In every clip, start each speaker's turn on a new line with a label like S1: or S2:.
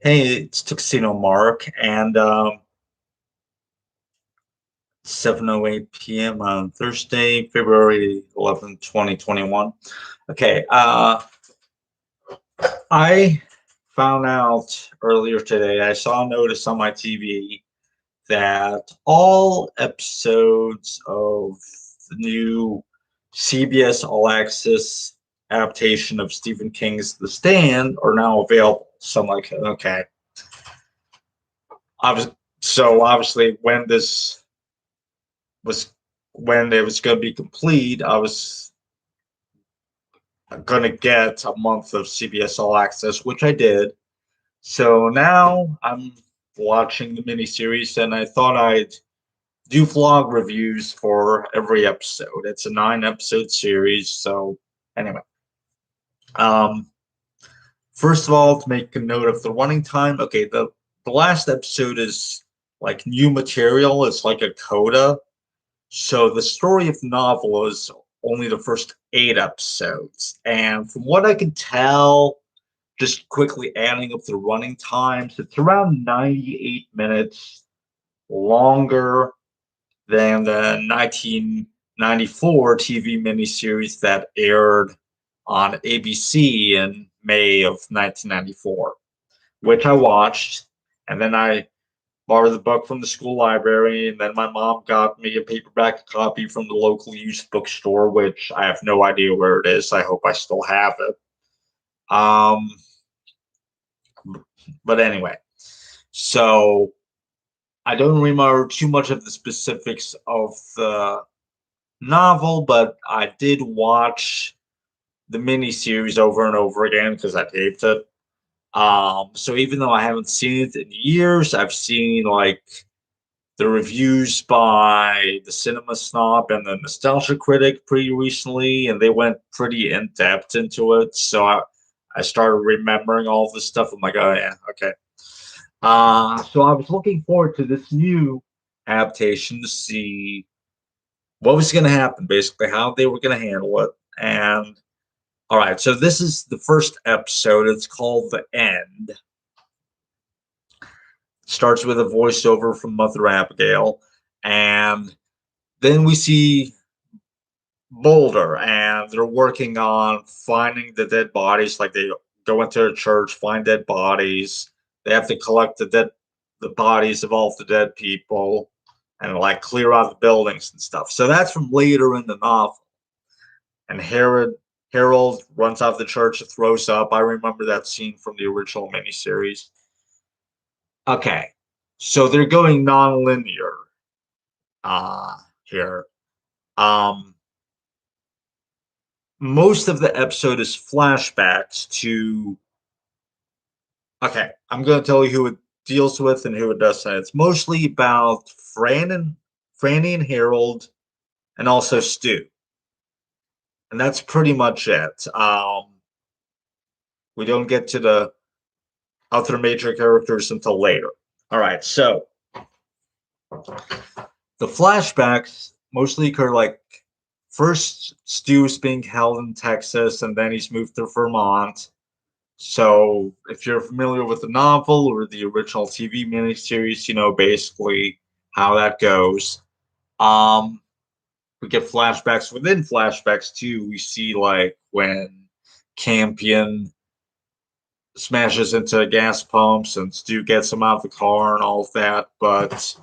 S1: Hey, it's Tuxedo Mark, and 7:08 p.m. on Thursday, February 11th, 2021. Okay, I found out earlier today, I saw a notice on my TV that all episodes of the new CBS All Access adaptation of Stephen King's The Stand are now available. So I'm like, okay. I was so obviously was when it was going to be complete, I was going to get a month of CBS All Access, which I did. So now I'm watching the miniseries, and I thought I'd do vlog reviews for every episode. It's a 9 episode series. So anyway, um, first of all, to make a note of the running time. Okay, the last episode is like new material. It's like a coda. So the story of the novel is only the first 8 episodes. And from what I can tell, just quickly adding up the running times, it's around 98 minutes longer than the 1994 TV miniseries that aired on ABC in May of 1994, which I watched. And then I borrowed the book from the school library, and then my mom got me a paperback copy from the local used bookstore, which I have no idea where it is. I hope I still have it. Um, but anyway, so I don't remember too much of the specifics of the novel, but I did watch the miniseries over and over again because I taped it. So even though I haven't seen it in years, I've seen like the reviews by the Cinema Snob and the Nostalgia Critic pretty recently, and they went pretty in depth into it. So I started remembering all this stuff. I'm like, oh yeah, okay. So I was looking forward to this new adaptation to see what was going to happen, basically how they were going to handle it. And all right, so this is the first episode. It's called The End. Starts with a voiceover from Mother Abigail, and then we see Boulder, and they're working on finding the dead bodies. Like they go into a church, find dead bodies. They have to collect the bodies of all the dead people, and like clear out the buildings and stuff. So that's from later in the novel. And Harold runs out of the church and throws up. I remember that scene from the original miniseries. Okay, so they're going non-linear here. Um, Most of the episode is flashbacks to. Okay, I'm going to tell you who it deals with and who it doesn't. It's mostly about Franny and Harold, and also Stu, and that's pretty much it. We don't get to the other major characters until later. All right, so the flashbacks mostly occur like first Stu's being held in Texas, and then he's moved to Vermont. So if you're familiar with the novel or the original TV miniseries, you know basically how that goes. Um, we get flashbacks within flashbacks too. We see like when Campion smashes into gas pumps and Stu gets him out of the car and all of that, but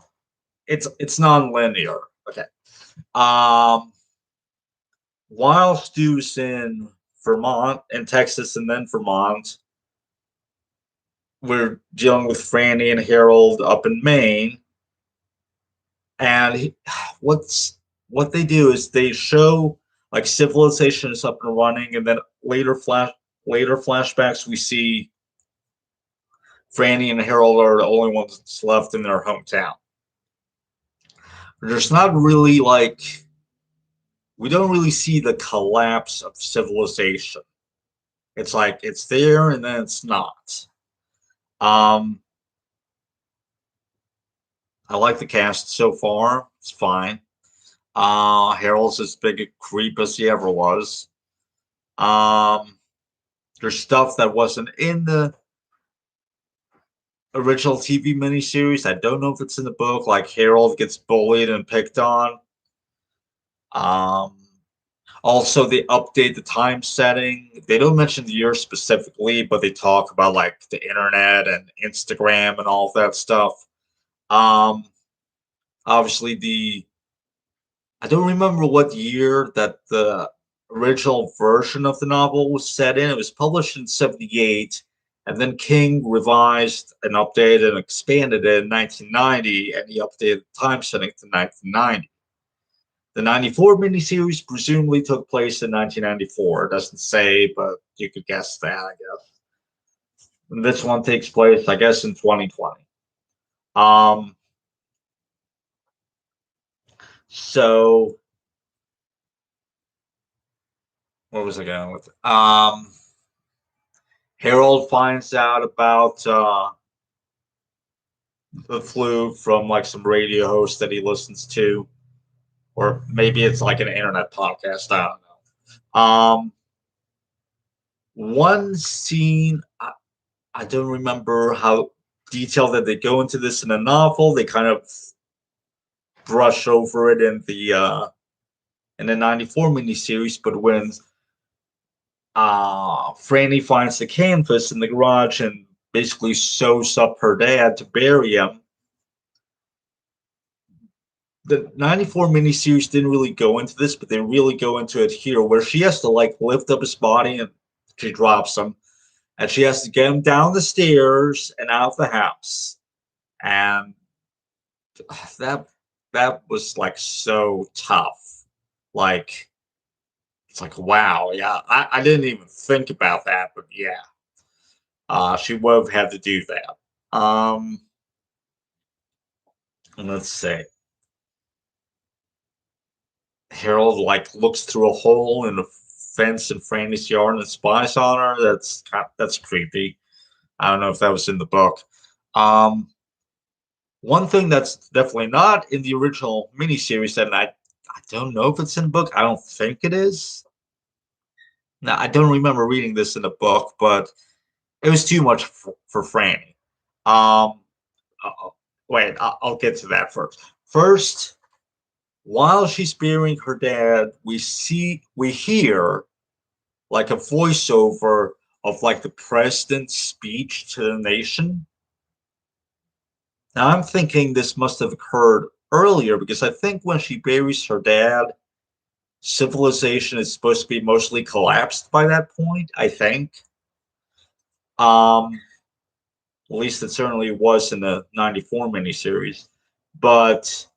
S1: it's non-linear. Okay. Um, while Stu's in Vermont and Texas and then Vermont, we're dealing with Franny and Harold up in Maine, and what's what they do is they show like civilization is up and running, and then later flashbacks we see Franny and Harold are the only ones that's left in their hometown. There's not really like we don't really see the collapse of civilization. It's like it's there and then it's not. Um, I like the cast so far. It's fine. Harold's as big a creep as he ever was. Um, there's stuff that wasn't in the original TV miniseries. I don't know if it's in the book. Like Harold gets bullied and picked on. Um, Also, they update the time setting. They don't mention the year specifically, but they talk about like the internet and Instagram and all of that stuff. Um, Obviously, the I don't remember what year that the original version of the novel was set in. It was published in '78, and then King revised and updated and expanded it in 1990, and he updated the time setting to 1990. The 94 miniseries presumably took place in 1994. It doesn't say, but you could guess that, I guess. And this one takes place, I guess, in 2020. Um, so what was I going with? Harold finds out about the flu from like some radio host that he listens to, or maybe it's like an internet podcast. I don't know. One scene I don't remember how detailed that they go into this in the novel. They kind of brush over it in the '94 miniseries, but when Franny finds the canvas in the garage and basically sews up her dad to bury him, the '94 miniseries didn't really go into this, but they really go into it here, where she has to like lift up his body and she drops him, and she has to get him down the stairs and out of the house, and that that was like so tough. Like it's like wow, yeah. I didn't even think about that, but yeah, she would have had to do that. Let's see. Harold like looks through a hole in the fence in Franny's yard and spies on her. That's creepy. I don't know if that was in the book. Um, One thing that's definitely not in the original miniseries, and I don't know if it's in the book. I don't think it is. Now, I don't remember reading this in the book, but it was too much for Franny. Um, uh, Wait, I'll get to that first. First, while she's burying her dad, we hear like a voiceover of like the president's speech to the nation. Now I'm thinking this must have occurred earlier because I think when she buries her dad, civilization is supposed to be mostly collapsed by that point, I think. Um, at least it certainly was in the '94 miniseries. But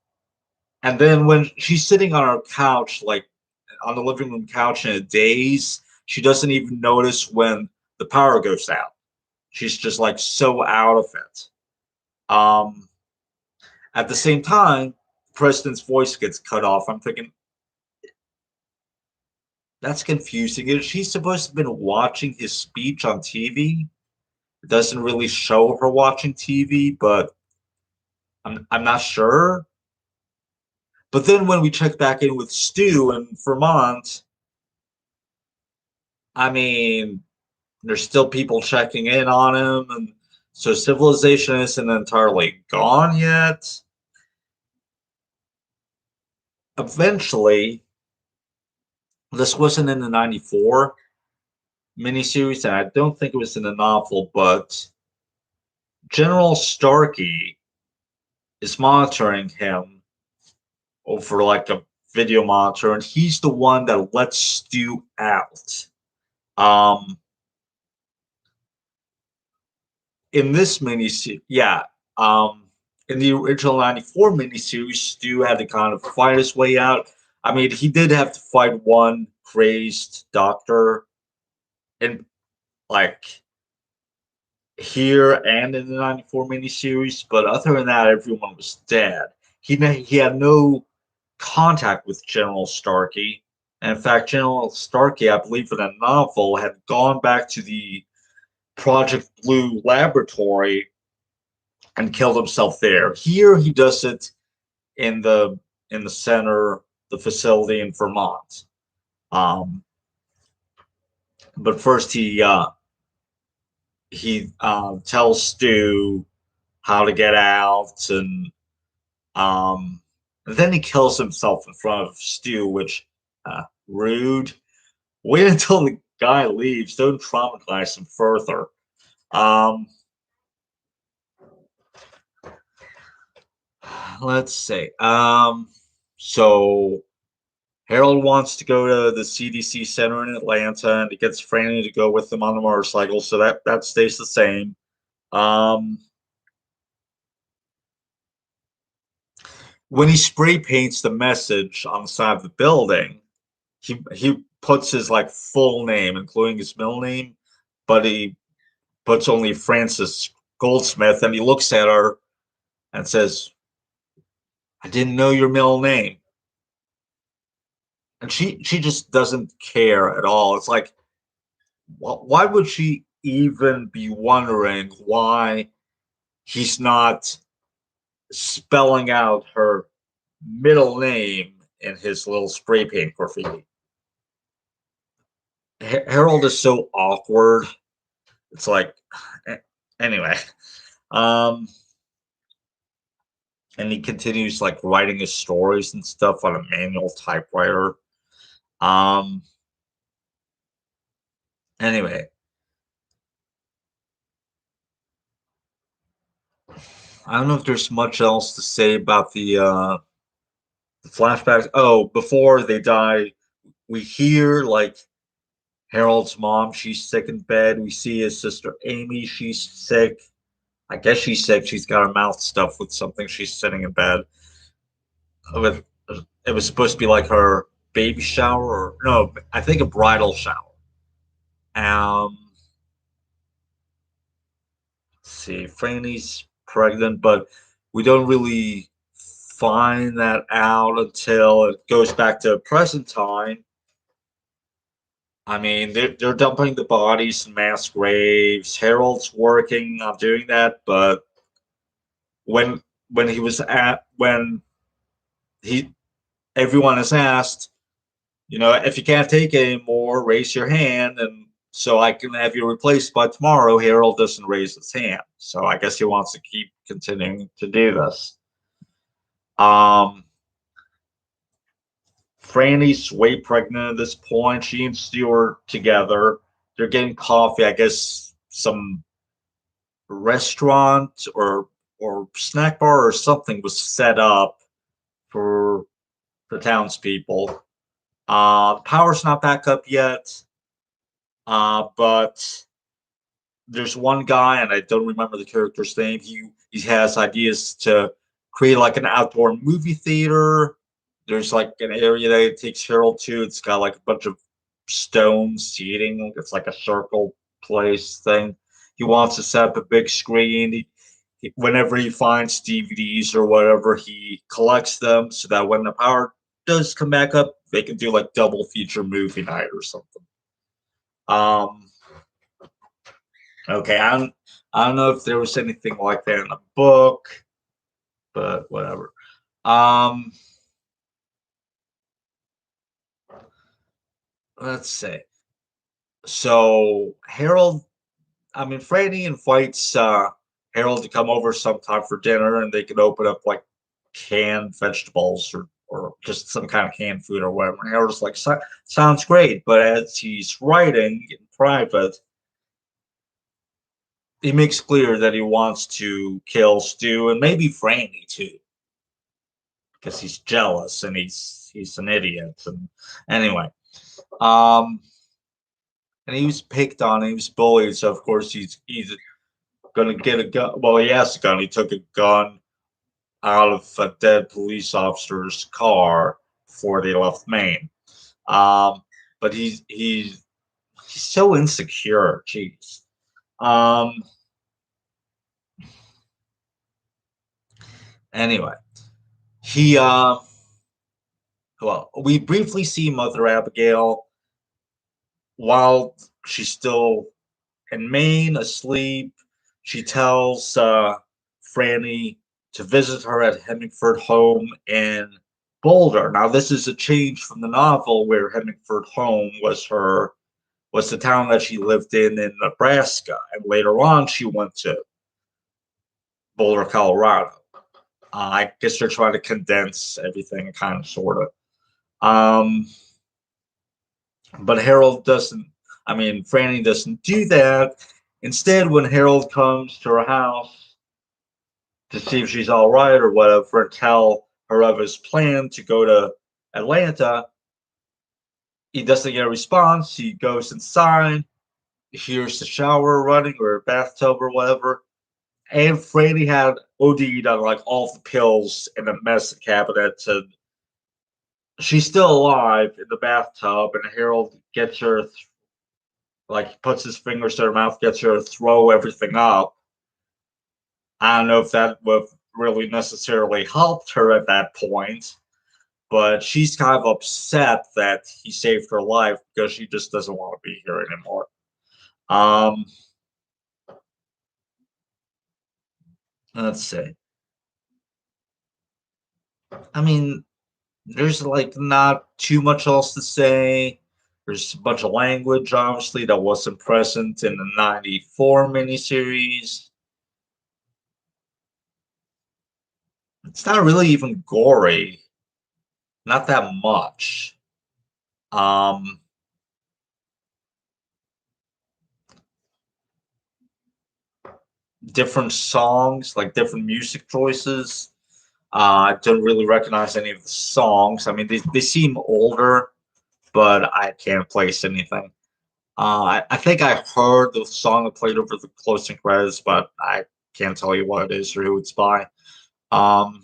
S1: and then when she's sitting on her couch, like on the living room couch in a daze, she doesn't even notice when the power goes out. She's just like so out of it. Um, at the same time, the president's voice gets cut off. I'm thinking that's confusing. Is she supposed to have been watching his speech on TV? It doesn't really show her watching TV, but I'm not sure. But then when we check back in with Stu in Vermont, I mean, there's still people checking in on him, and so civilization isn't entirely gone yet. Eventually, this wasn't in the '94 miniseries, and I don't think it was in the novel, but General Starkey is monitoring him over like a video monitor, and he's the one that lets Stu out. Um, in this miniseries, yeah, um, in the original '94 miniseries, Stu had to kind of fight his way out. I mean, he did have to fight one crazed doctor, and like here and in the '94 miniseries, but other than that, everyone was dead. He had no contact with General Starkey. And in fact, General Starkey, I believe in a novel, had gone back to the Project Blue laboratory and killed himself there. Here, he does it in the center, the facility in Vermont. Um, but first, he tells Stu. how to get out, um, and then he kills himself in front of Stu, which rude. Wait until the guy leaves. Don't traumatize him further. Um, let's see. So Harold wants to go to the CDC center in Atlanta, and he gets Franny to go with him on the motorcycle, so that stays the same. Um, when he spray paints the message on the side of the building, he puts his like full name, including his middle name, but he puts only Francis Goldsmith, and he looks at her and says, "I didn't know your middle name," and she just doesn't care at all. It's like, why would she even be wondering why he's not spelling out her middle name in his little spray paint graffiti? Harold is so awkward. It's like, anyway. Um, and he continues like writing his stories and stuff on a manual typewriter. Um, anyway, I don't know if there's much else to say about the flashbacks. Oh, before they die, we hear like Harold's mom, she's sick in bed. We see his sister Amy, she's sick. I guess she's sick. She's got her mouth stuffed with something. She's sitting in bed. With it was supposed to be like her baby shower, or no, I think a bridal shower. Um, let's see, Franny's pregnant, but we don't really find that out until it goes back to present time. I mean, they're dumping the bodies in mass graves. Harold's working on doing that, but when he was at when he everyone is asked, if you can't take it anymore, raise your hand, and so I can have you replaced by tomorrow. Harold doesn't raise his hand, so I guess he wants to keep continuing to do this. Um, Franny's way pregnant at this point. She and Stu are together. They're getting coffee. I guess some restaurant or snack bar or something was set up for the townspeople. Power's not back up yet, but there's one guy, and I don't remember the character's name. He has ideas to create like an outdoor movie theater. There's like an area that it takes Harold to. It's got like a bunch of stone seating. It's like a circle place thing. He wants to set up a big screen. Whenever he finds DVDs or whatever, he collects them so that when the power does come back up, they can do like double feature movie night or something. Um, okay, I don't know if there was anything like that in the book, but whatever. Um, let's see. So Harold, I mean, Franny invites Harold to come over sometime for dinner, and they can open up like canned vegetables or just some kind of canned food or whatever. And Harold's like, sounds great, but as he's writing in private, he makes clear that he wants to kill Stu and maybe Franny too, because he's jealous and he's an idiot. And anyway, um, and he was picked on, he was bullied, so of course he's gonna get a gun. Well, he has a gun. He took a gun out of a dead police officer's car before they left Maine. Um, but he's so insecure. Jeez. Um, anyway, he well, we briefly see Mother Abigail while she's still in Maine, asleep. She tells Franny to visit her at Hemingford home in Boulder. Now, this is a change from the novel where Hemingford home was the town that she lived in Nebraska, and later on she went to Boulder, Colorado. I guess they're trying to condense everything, kind of, sort of. Um, but Harold doesn't. I mean, Franny doesn't do that. Instead, when Harold comes to her house to see if she's all right or whatever, and tell her of his plan to go to Atlanta, he doesn't get a response. He goes inside, hears the shower running or bathtub or whatever, and Franny had OD'd on like all the pills in the medicine cabinet, and she's still alive in the bathtub. And Harold gets her, like, puts his fingers to her mouth, gets her to throw everything up. I don't know if that would really necessarily helped her at that point, but she's kind of upset that he saved her life because she just doesn't want to be here anymore. Um, let's see. I mean, there's like not too much else to say. There's a bunch of language, obviously, that wasn't present in the '94 miniseries. It's not really even gory, not that much. Um, Different songs, like different music choices. I don't really recognize any of the songs. I mean, they seem older, but I can't place anything. I think I heard the song that played over the closing credits, but I can't tell you what it is or who it's by. Um,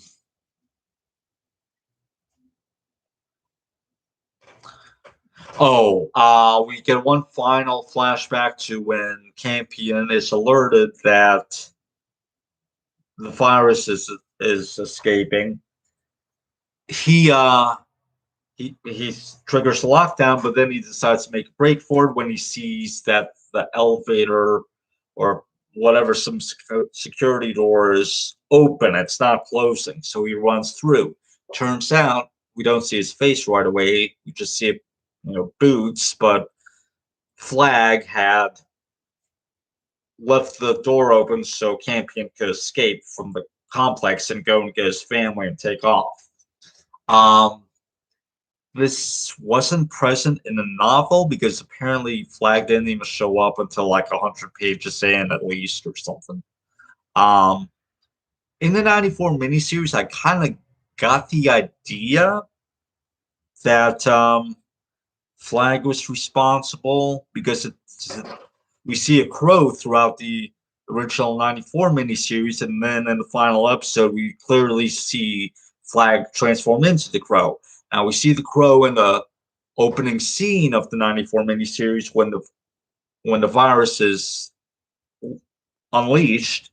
S1: we get one final flashback to when Campion is alerted that the virus is escaping. He he triggers the lockdown, but then he decides to make a break for it when he sees that the elevator or whatever, some security door is open. It's not closing, so he runs through. Turns out we don't see his face right away. We just see, boots, but Flag had left the door open so Campion could escape from the complex and go and get his family and take off. Um, this wasn't present in the novel because apparently Flag didn't even show up until like 100 pages in, at least, or something. Um, in the '94 miniseries, I kind of got the idea that Flag was responsible because we see a crow throughout the original '94 miniseries, and then in the final episode, we clearly see Flag transform into the crow. Now we see the crow in the opening scene of the '94 miniseries when the virus is unleashed.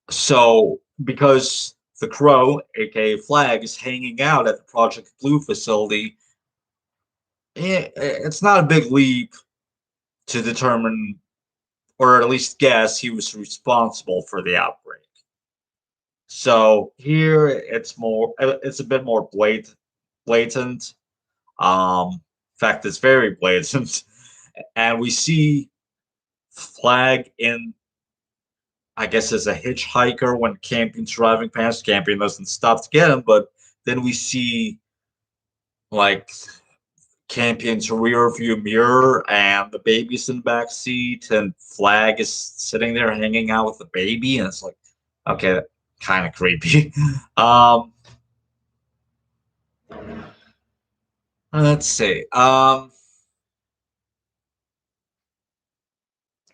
S1: So because the crow, aka Flag, is hanging out at the Project Blue facility, it's not a big leap to determine, or at least guess, he was responsible for the outbreak. So here it's a bit more blatant. In fact, it's very blatant, and we see Flag in, I guess, as a hitchhiker when Campion's driving past. Campion doesn't stop to get him, but then we see like Campion's rear view mirror and the baby's in the back seat, and Flag is sitting there hanging out with the baby, and it's like, okay, kind of creepy. um, let's see.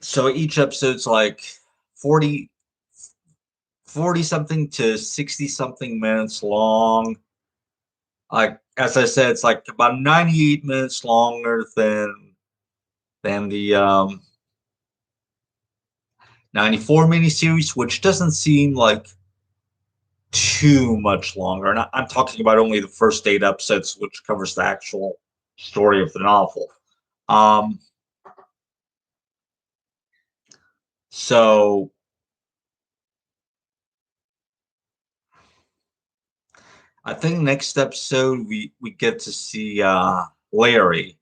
S1: So each episode's like 40, 40 something to 60 something minutes long. Like, as I said, it's like about 98 minutes longer than the 94 miniseries, which doesn't seem like too much longer. And I'm talking about only the first 8 episodes, which covers the actual story of the novel. Um, so I think next episode we get to see Larry.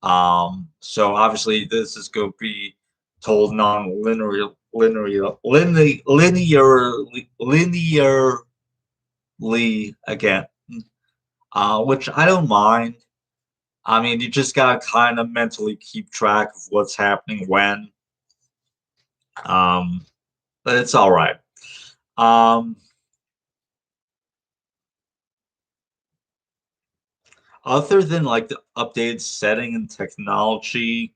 S1: So obviously this is going to be told non-linear linearly again, which I don't mind. I mean, you just gotta kind of mentally keep track of what's happening when. Um, but it's all right. Um, Other than like the updated setting and technology,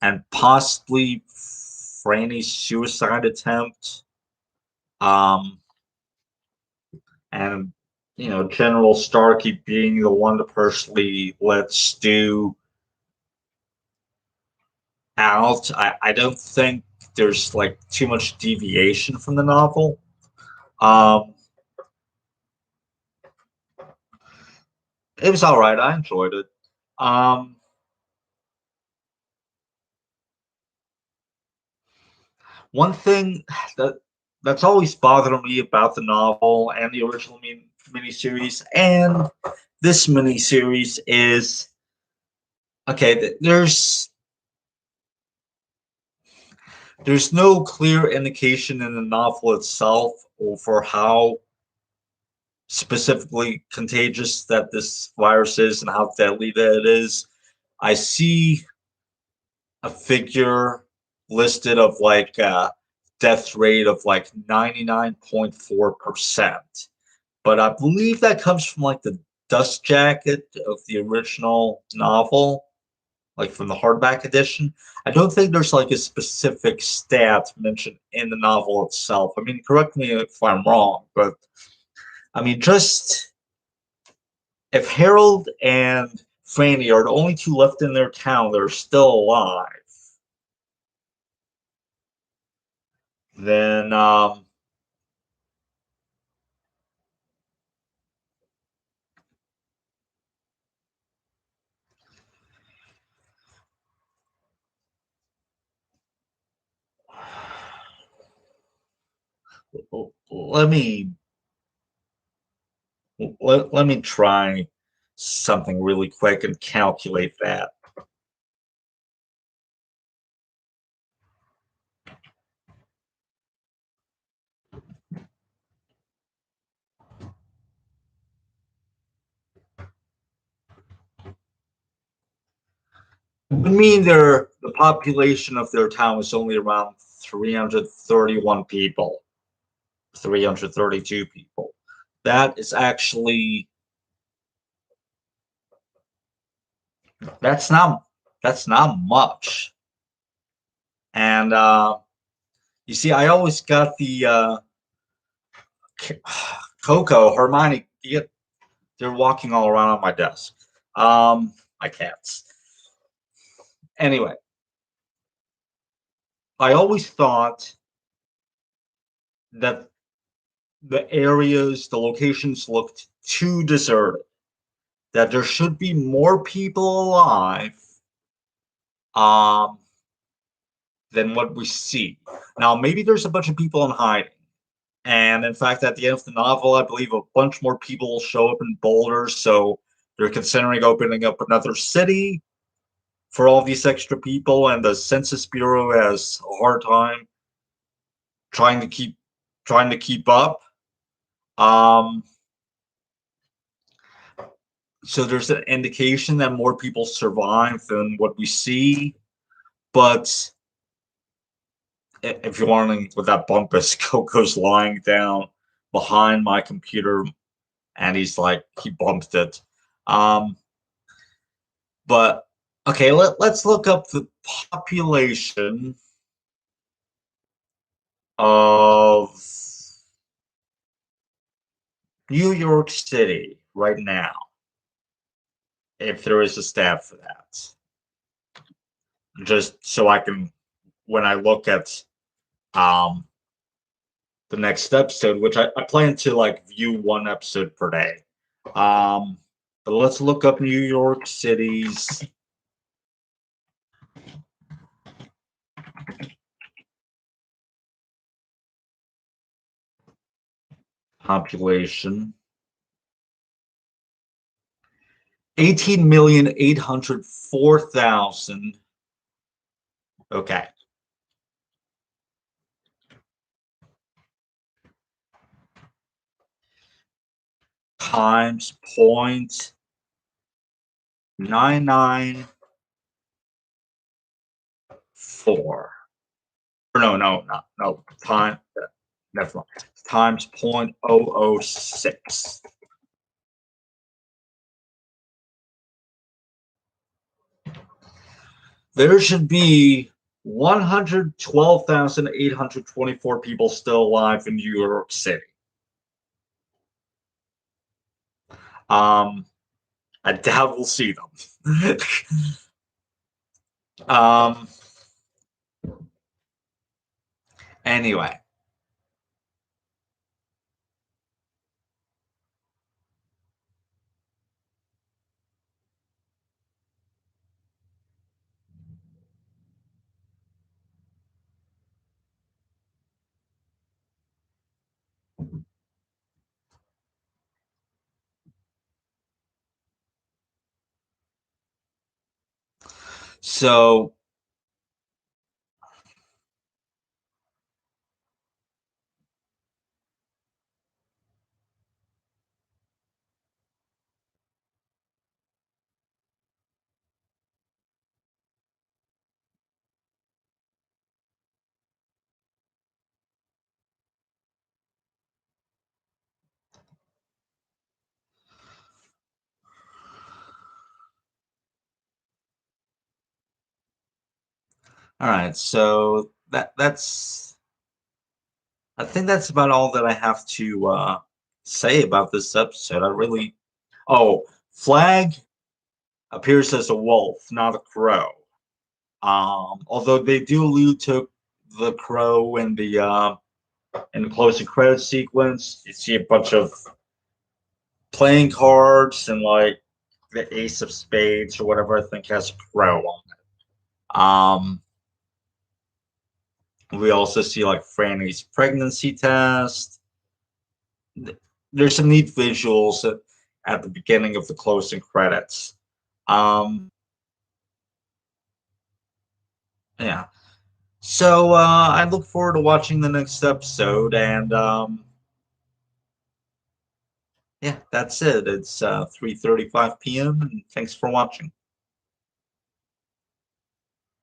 S1: and possibly Franny's suicide attempt, um, and General Starkey being the one to personally let Stu out, I don't think there's like too much deviation from the novel. Um, it was all right. I enjoyed it. Um, One thing that that's always bothered me about the novel and the original miniseries and this miniseries is okay. There's no clear indication in the novel itself for how specifically contagious that this virus is and how deadly that it is. I see a figure listed of like death rate of like 99.4%. But I believe that comes from like the dust jacket of the original novel, like from the hardback edition. I don't think there's like a specific stat mentioned in the novel itself. I mean, correct me if I'm wrong, but I mean, just if Harold and Franny are the only two left in their town that are still alive, then let me let me try something really quick and calculate that. I mean, the population of their town is only around 331 people, 332 people. That is actually that's not that's not much. And you see, I always got the Coco, Hermione. They're walking all around on my desk. My cats. Anyway, I always thought that the locations looked too deserted. That there should be more people alive um, than what we see. Now, maybe there's a bunch of people in hiding. And in fact, at the end of the novel, I believe a bunch more people will show up in Boulder. So they're considering opening up another city for all these extra people. And the Census Bureau has a hard time trying to keep trying to keep up. Um, so there's an indication that more people survive than what we see. But if you're wondering what that bump is, Coco's lying down behind my computer and he's like, he bumped it. Um, but okay, let's look up the population of New York City right now, if there is a stat for that. Just so I can, when I look at um, the next episode, which I plan to like view one episode per day. Um, but let's look up New York City's population. 18,804,000. Okay. times 0.994. No. Never mind. Times 0.006. There should be 112,824 people still alive in New York City. I doubt we'll see them. um, anyway. So, all right. So I think that's about all that I have to say about this episode. Flag appears as a wolf, not a crow. Although they do allude to the crow in the closing credit sequence. You see a bunch of playing cards and like the ace of spades or whatever I think has a crow on it. We also see like Franny's pregnancy test. There's some neat visuals at the beginning of the closing credits. Yeah. So I look forward to watching the next episode, and yeah, that's it. It's 3:35 p.m. and thanks for watching.